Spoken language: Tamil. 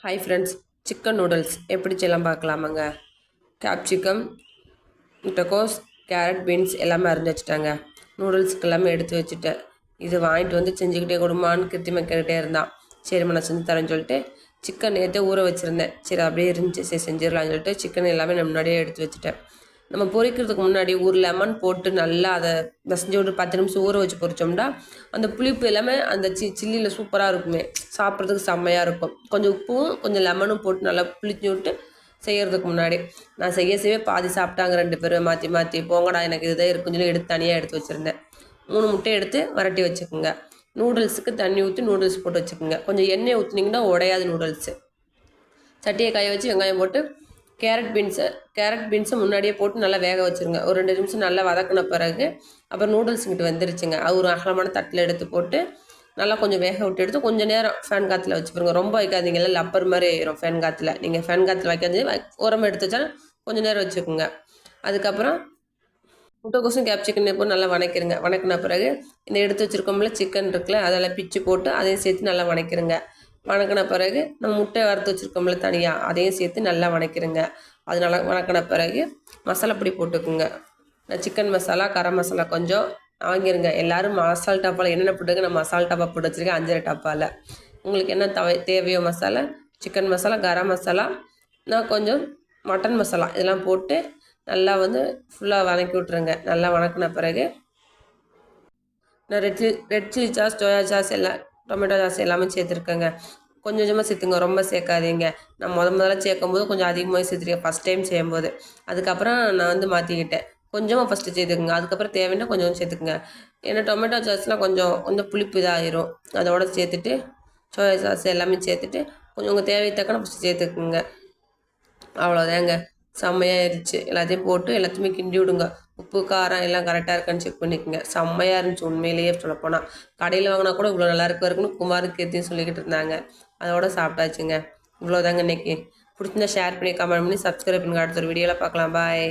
ஹாய் ஃப்ரெண்ட்ஸ், சிக்கன் நூடுல்ஸ் எப்படி செய்யலாம் பார்க்கலாமாங்க. கேப்சிகம், முட்டைக்கோஸ், கேரட், பீன்ஸ் எல்லாமே அரிஞ்சு வச்சுட்டாங்க. நூடுல்ஸ்க்கு எல்லாமே எடுத்து வச்சுட்டேன். இது வாங்கிட்டு வந்து செஞ்சுக்கிட்டே கொடுமான்னு கிருத்திமா கேட்டுகிட்டே இருந்தான். சரிம்மா நான் செஞ்சு தரேன்னு சொல்லிட்டு சிக்கன் நேற்றே ஊற வச்சுருந்தேன். சரி அப்படியே இருந்துச்சு, சரி செஞ்சிடலான்னு சொல்லிட்டு சிக்கன் எல்லாமே நான் முன்னாடியே எடுத்து வச்சுட்டேன். நம்ம பொரிக்கிறதுக்கு முன்னாடி ஒரு லெமன் போட்டு நல்லா அதை பிசைஞ்சு ஒரு 10 நிமிஷம் ஊற வச்சு பொரிச்சோம்னா அந்த புளிப்பு எல்லாமே அந்த சில்லியில் சூப்பராக இருக்குமே, சாப்பிட்றதுக்கு செம்மையாக இருக்கும். கொஞ்சம் உப்பும் கொஞ்சம் லெமனும் போட்டு நல்லா புளிச்சு விட்டு செய்கிறதுக்கு முன்னாடி நான் செய்ய பாதி சாப்பிட்டாங்க 2 பேரும் மாற்றி மாற்றி. போங்கடா எனக்கு இதுதான் இருக்குன்னு சொல்லி எடுத்து தனியாக எடுத்து வச்சுருந்தேன். 3 முட்டை எடுத்து வரட்டி வச்சுக்கோங்க. நூடுல்ஸுக்கு தண்ணி ஊற்றி நூடுல்ஸ் போட்டு வச்சுக்கோங்க. கொஞ்சம் எண்ணெய் ஊற்றுனீங்கன்னா உடையாது நூடுல்ஸு. சட்டியை காய வச்சு வெங்காயம் போட்டு கேரட் பீன்ஸை முன்னாடியே போட்டு நல்லா வேக வச்சுருங்க. ஒரு 2 நிமிஷம் நல்லா வதக்கின பிறகு அப்புறம் நூடுல்ஸ் இங்கிட்டு வெந்துருச்சுங்க. அது ஒரு அகலமான தட்டில் எடுத்து போட்டு நல்லா கொஞ்சம் வேக விட்டு எடுத்து கொஞ்சம் நேரம் ஃபேன் காற்றுல வச்சு பாருங்க. ரொம்ப வைக்காதீங்க, இல்லை லப்பர் மாதிரி ஆயிரும் ஃபேன் காற்றுல. நீங்கள் ஃபேன் காற்றுல வைக்காது உரமாக எடுத்து வச்சாலும் கொஞ்சம் நேரம் வச்சுக்கோங்க. அதுக்கப்புறம் முட்டைக்கோசும் கேப்சிக்கன் போட்டு நல்லா வணக்கிடுங்க. வணக்கின பிறகு இந்த எடுத்து வச்சுருக்கோம்ல சிக்கன் இருக்குல்ல, அதெல்லாம் பிச்சு போட்டு அதையும் சேர்த்து நல்லா வணக்கிடுங்க. வணக்கின பிறகு நம்ம முட்டை வறுத்து வச்சுருக்கோம்ல தனியாக, அதையும் சேர்த்து நல்லா வணக்கிடுங்க. அது நல்லா வணக்கின பிறகு மசாலா பொடி போட்டுக்குங்க. சிக்கன் மசாலா, கரம் மசாலா கொஞ்சம் வாங்கிருங்க. எல்லோரும் மசால் டப்பாவில் என்னென்ன போட்டுங்க, நான் மசால் டப்பா போட்டு வச்சுருக்கேன் 5 டப்பாவில். உங்களுக்கு என்ன தேவையோ மசாலா, சிக்கன் மசாலா, கரம் மசாலா, நான் கொஞ்சம் மட்டன் மசாலா இதெல்லாம் போட்டு நல்லா வந்து ஃபுல்லாக வதக்கி விட்ருங்க. நல்லா வணக்கின பிறகு நான் red chilli sauce, soya sauce எல்லாம் டொமேட்டோ சாஸ் எல்லாமே சேர்த்துருக்கேங்க. கொஞ்சம் கொஞ்சமாக சேர்த்துங்க, ரொம்ப சேர்க்காதீங்க. நான் முதல்ல சேர்க்கும்போது கொஞ்சம் அதிகமாக சேர்த்துருக்கேன் ஃபஸ்ட் டைம் செய்யும்போது. அதுக்கப்புறம் நான் வந்து மாற்றிக்கிட்டேன். கொஞ்சமாக ஃபஸ்ட்டு சேர்த்துக்குங்க, அதுக்கப்புறம் தேவைன்னா கொஞ்சம் சேர்த்துக்குங்க. ஏன்னா டொமேட்டோ சாஸ்லாம் கொஞ்சம் கொஞ்சம் புளிப்பு இதாகிரும். அதோட சேர்த்துட்டு சோயா சாஸ் எல்லாமே சேர்த்துட்டு கொஞ்சம் உங்கள் தேவை தக்கன ஃபஸ்ட்டு சேர்த்துக்குங்க. அவ்வளோதாங்க, செம்மையாகிருச்சு. எல்லாத்தையும் போட்டு எல்லாத்தையுமே கிண்டி விடுங்க. உப்பு காரம் எல்லாம் கரெக்டாக இருக்கான்னு செக் பண்ணிக்கோங்க. செம்மையாக இருந்துச்சு உண்மையிலேயே சொல்லப்போனால். கடையில் வாங்கினா கூட இவ்வளோ நல்லா இருக்குன்னு குமார் கீர்த்தியும் சொல்லிக்கிட்டு இருந்தாங்க. அதோட சாப்பிட்டாச்சுங்க. இவ்வளோதாங்க இன்றைக்கி. பிடிச்சிருந்தா ஷேர் பண்ணி கமெண்ட் பண்ணி சப்ஸ்கிரைப் பண்ணுங்க. அடுத்த ஒரு வீடியோவில் பார்க்கலாம். பாய்.